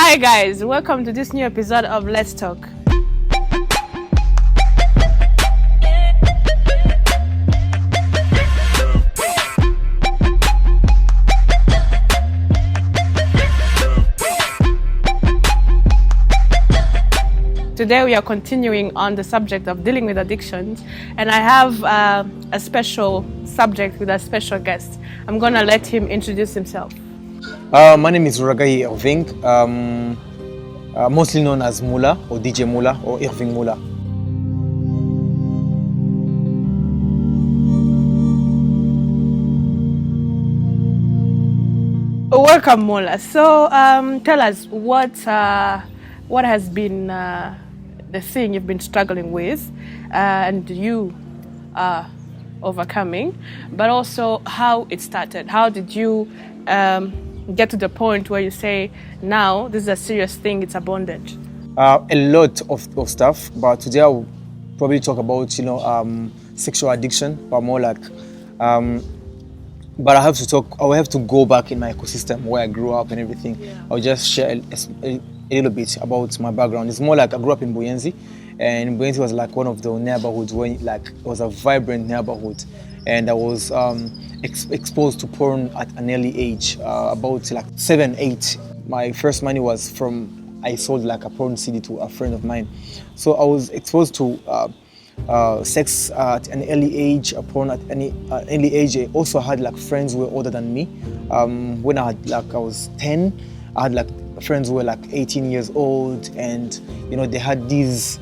Hi guys, welcome to this new episode of Let's Talk. Today we are continuing on the subject of dealing with addictions, and I have a special subject with a special guest. I'm gonna let him introduce himself. My name is Irakoze Irving, mostly known as Mulla or DJ Mulla or Irving Mulla. Welcome, Mulla. So tell us what has been the thing you've been struggling with and you are overcoming, but also how it started. How did you get to the point where you say, now this is a serious thing, it's a bondage? A lot of stuff, but today I will probably talk about sexual addiction, but more like but I will have to go back in my ecosystem where I grew up and everything. Yeah. I'll just share a little bit about my background. It's more like I grew up in Burundi, and Burundi was like one of the neighborhoods where it was a vibrant neighborhood, and I was exposed to porn at an early age, about like 7, 8. My first money was from, I sold like a porn CD to a friend of mine. So I was exposed to sex at an early age, porn at an early age. I also had like friends who were older than me. When I was 10, I had like friends who were like 18 years old, and they had these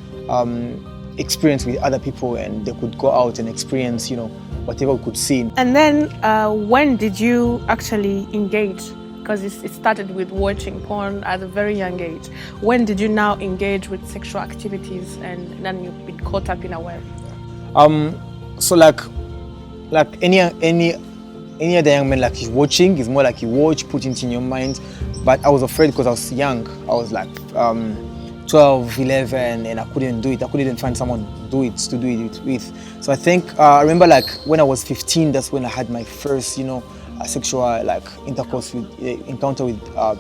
experience with other people, and they could go out and experience whatever we could see. And then when did you actually engage? Because it started with watching porn at a very young age. When did you now engage with sexual activities, and then you've been caught up in a web? So like any other young man, like he's watching, it's more like you watch, put it in your mind. But I was afraid because I was young. I was like 12, 11, and I couldn't do it. I couldn't even find someone to do it with. So I think I remember like when I was 15, that's when I had my first, a sexual encounter with a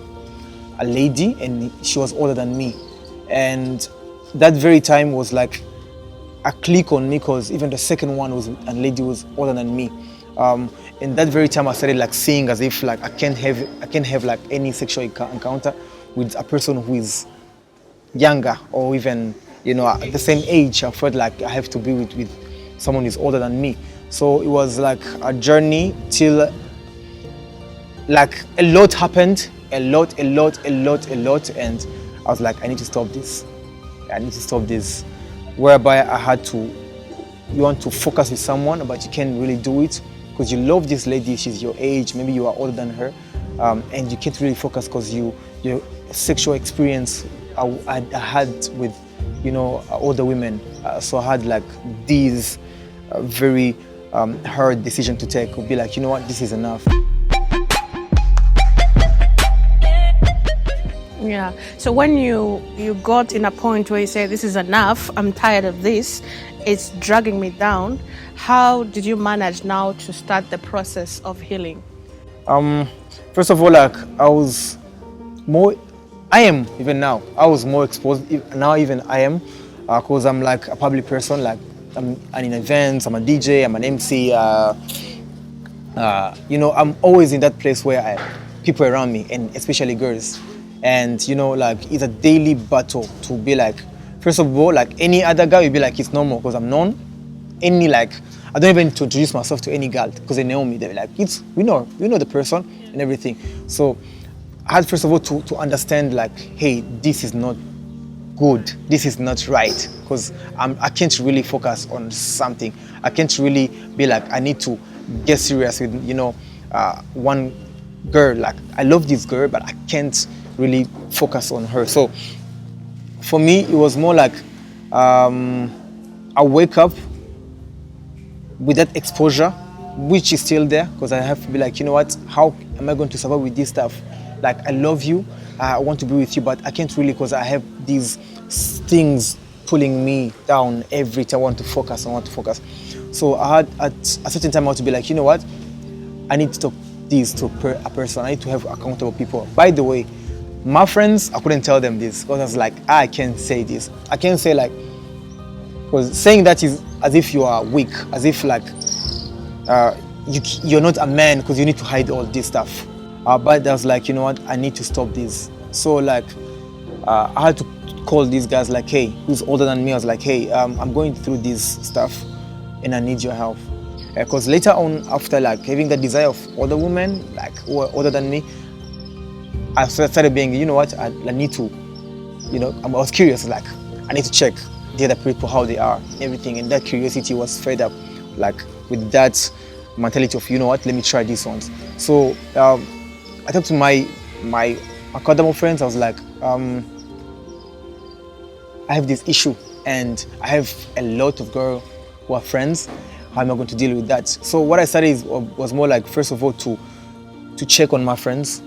lady, and she was older than me. And that very time was like a click on me, because even the second one was a lady who was older than me. In that very time, I started like seeing as if like I can't have like any sexual encounter with a person who is younger, or even at the same age. I felt like I have to be with someone who's older than me. So it was like a journey till like a lot happened, a lot, and I was like, I need to stop this. Whereby I had to, you want to focus with someone, but you can't really do it because you love this lady, she's your age, maybe you are older than her, and you can't really focus because your sexual experience I had with older women. So I had like these very hard decision to take. Would be like, what, this is enough. Yeah. So when you got in a point where you say, this is enough, I'm tired of this, it's dragging me down, how did you manage now to start the process of healing? First of all, like I am even now. I was more exposed now. Even I am, because I'm like a public person. Like I'm in events. I'm a DJ. I'm an MC. I'm always in that place where people around me, and especially girls. And like it's a daily battle to be like. First of all, like any other guy, you'd be like, it's normal because I'm known. I don't even need to introduce myself to any girl because they know me. They're like, we know the person and everything. So I had first of all to understand like, hey, this is not good. This is not right, because I can't really focus on something. I can't really be like, I need to get serious with one girl. Like I love this girl, but I can't really focus on her. So for me, it was more like I wake up with that exposure, which is still there, because I have to be like, what, how am I going to survive with this stuff? Like, I love you, I want to be with you, but I can't really, because I have these things pulling me down every time I want to focus. So I had at a certain time I had to be like, what, I need to talk this to a person. I need to have accountable people. By the way, my friends, I couldn't tell them this because I was like, I can't say this. I can't say like, because saying that is as if you are weak, as if like you're not a man because you need to hide all this stuff. But I was like, you know what, I need to stop this. So like, I had to call these guys like, hey, who's older than me. I was like, hey, I'm going through this stuff and I need your help. Because later on, after like having the desire of older women, like who are older than me, I started being, you know what, I need to, you know, I was curious, like, I need to check the other people, how they are, everything. And that curiosity was fed up, like, with that mentality of, you know what, let me try these ones. So I talked to my academic friends. I was like, I have this issue and I have a lot of girls who are friends. How am I going to deal with that? So what I started was more like, first of all, to check on my friends,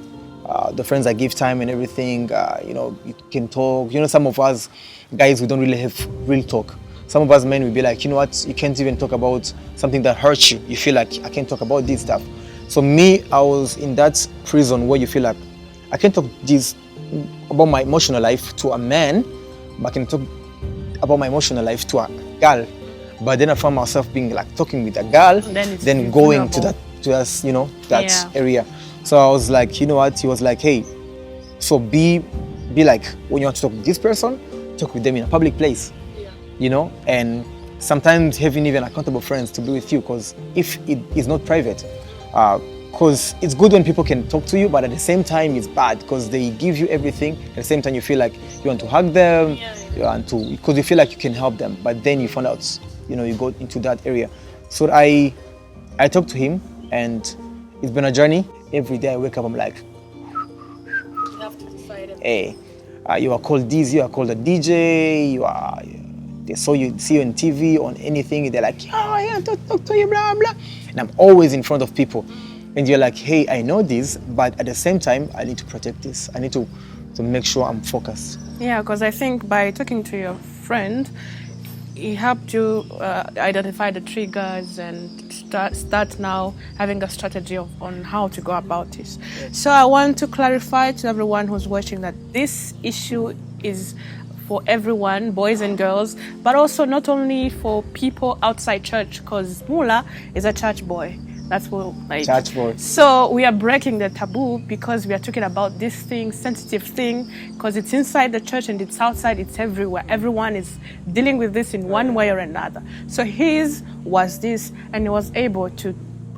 the friends I give time and everything. You know, you can talk. You know, some of us guys, we don't really have real talk. Some of us men will be like, you know what, you can't even talk about something that hurts you. You feel like, I can't talk about this stuff. So me, I was in that prison where you feel like, I can't talk this about my emotional life to a man, but I can talk about my emotional life to a girl. But then I found myself being like talking with a girl, then going to that, you know, that area. So I was like, you know what? He was like, hey, so be like, when you want to talk with this person, talk with them in a public place, you know, and sometimes having even accountable friends to be with you, because if it is not private, because it's good when people can talk to you, but at the same time it's bad because they give you everything. At the same time, you feel like you want to hug them, you want to, because you feel like you can help them, but then you find out, you know, you go into that area. So I talked to him, and it's been a journey. Every day I wake up, I'm like, You have to decide. hey, you are called this, you are called a DJ, they see you on TV, on anything, they're like, oh, I want to talk to you, blah, blah. And I'm always in front of people. And you're like, hey, I know this, but at the same time, I need to protect this. I need to make sure I'm focused. Yeah, because I think by talking to your friend, it helped you identify the triggers and start now having a strategy on how to go about this. So I want to clarify to everyone who's watching that this issue is for everyone, boys and girls, but also not only for people outside church, because Mulla is a church boy. That's what, like, Church boy. So we are breaking the taboo because we are talking about this thing, sensitive thing, because it's inside the church and it's outside, it's everywhere. Everyone is dealing with this in one way or another. So his was this, and he was able to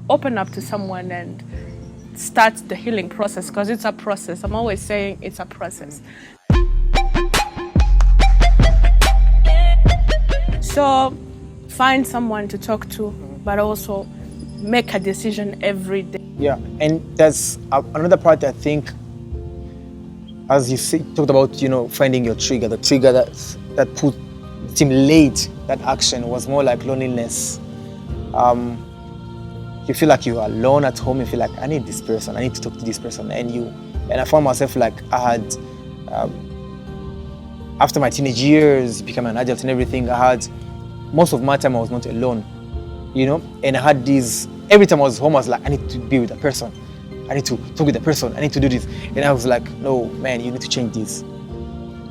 open up to someone and start the healing process, because it's a process. I'm always saying it's a process. So find someone to talk to, but also make a decision every day. Yeah, and that's another part I think, as you talked about, you know, finding your trigger, the trigger that stimulate that action was more like loneliness. You feel like you're alone at home, you feel like, I need this person, I need to talk to this person, and I found myself like I had, after my teenage years, becoming an adult and everything, I had, most of my time I was not alone. You know, and I had these, every time I was home, I was like, I need to be with a person. I need to talk with a person. I need to do this. And I was like, no, man, you need to change this.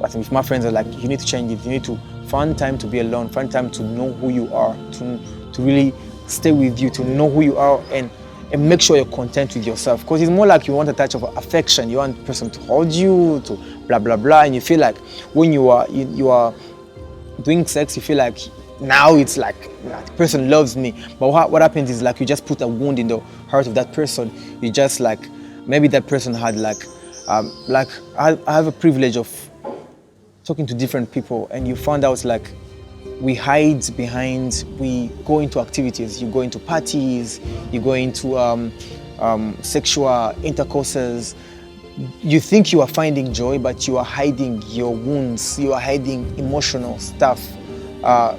But if my friends are like, you need to change it. You need to find time to be alone, find time to know who you are, to really stay with you, to know who you are, and make sure you're content with yourself. Because it's more like you want a touch of affection. You want a person to hold you, to blah, blah, blah. And you feel like when you are doing sex, you feel like, now it's like, the person loves me. But what happens is like you just put a wound in the heart of that person. You just like, maybe that person had like I have a privilege of talking to different people, and you found out like we hide behind, we go into activities, you go into parties, you go into sexual intercourses. You think you are finding joy, but you are hiding your wounds, you are hiding emotional stuff.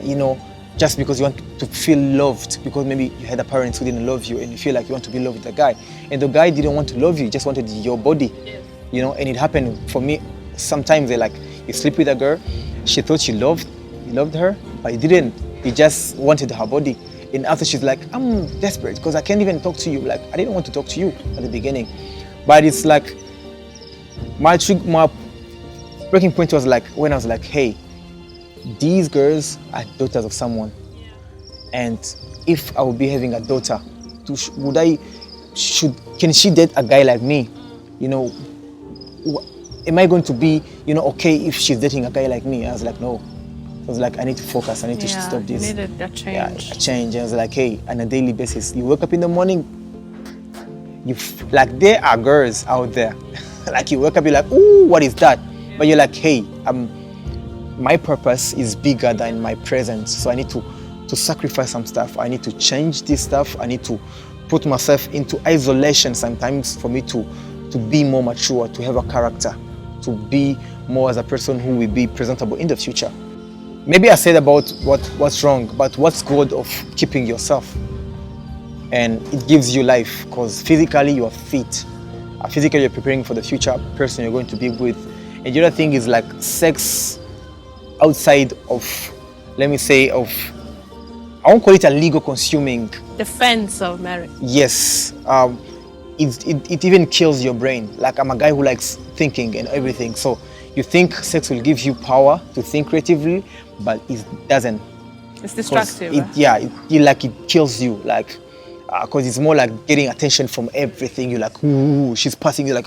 You know, just because you want to feel loved, because maybe you had a parent who didn't love you and you feel like you want to be loved with a guy, and the guy didn't want to love you, he just wanted your body. You know, and it happened for me sometimes. They like, you sleep with a girl, she thought you loved her, but you didn't, you just wanted her body. And after she's like, I'm desperate because I can't even talk to you. Like, I didn't want to talk to you at the beginning. But it's like, my breaking point was like when I was like, hey, these girls are daughters of someone, and if I would be having a daughter, can she date a guy like me? You know, am I going to be, you know, okay if she's dating a guy like me? I was like, no. I was like, I need to focus. I need to stop this. You needed a change. Yeah, a change. And I was like, hey, on a daily basis, you wake up in the morning, like there are girls out there. Like you wake up, you're like, ooh, what is that? Yeah. But you're like, hey, my purpose is bigger than my presence. So I need to sacrifice some stuff. I need to change this stuff. I need to put myself into isolation sometimes for me to be more mature, to have a character, to be more as a person who will be presentable in the future. Maybe I said about what's wrong, but what's good of keeping yourself? And it gives you life, because physically you are fit. Physically you're preparing for the future person you're going to be with. And the other thing is like sex outside of, let me say, I won't call it a legal consuming. The fence of marriage. Yes. It even kills your brain. Like I'm a guy who likes thinking and everything. So you think sex will give you power to think creatively, but it doesn't. It's destructive. It kills you. Like, because it's more like getting attention from everything. You're like, ooh, she's passing. You're like,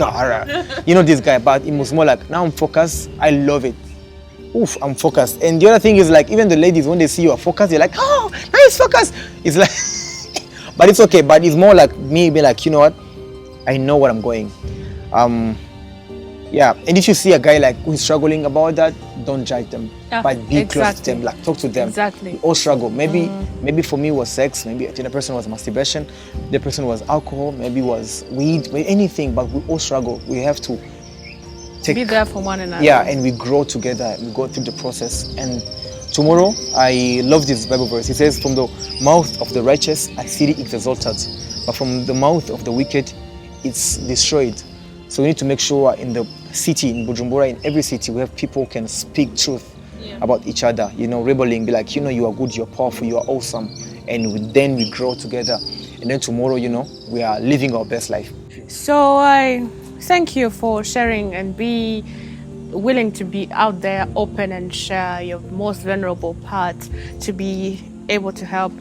you know this guy. But it was more like, now I'm focused. I love it. Oof, I'm focused. And the other thing is like, even the ladies, when they see you are focused, they're like, oh, nice focus. It's like, but it's okay. But it's more like me being like, you know what? I know what I'm going. Yeah, and if you see a guy like who's struggling about that, don't judge them, but be close to them, like talk to them. Exactly. We all struggle. Maybe for me it was sex, maybe the other person was masturbation, the person was alcohol, maybe it was weed, anything, but we all struggle. We have to be there for one another. Yeah, and we grow together, we go through the process. And tomorrow, I love this Bible verse. It says, from the mouth of the righteous, a city is exalted, but from the mouth of the wicked, it's destroyed. So we need to make sure in the city, in Bujumbura, in every city, we have people who can speak truth about each other, you know, rebelling, be like, you know, you are good, you're powerful, you are awesome. And then we grow together. And then tomorrow, you know, we are living our best life. So I thank you for sharing and be willing to be out there, open and share your most vulnerable part, to be able to help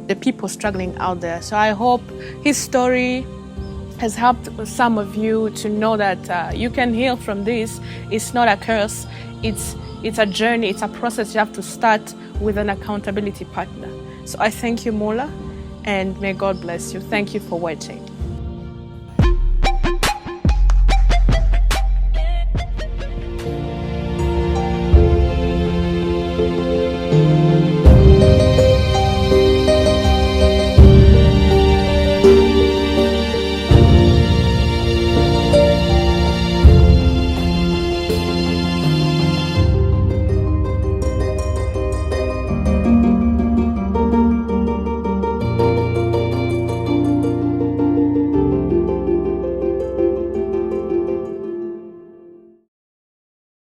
the people struggling out there. So I hope his story has helped some of you to know that you can heal from this. It's not a curse. It's a journey. It's a process. You have to start with an accountability partner. So I thank you, Mulla, and may God bless you. Thank you for watching.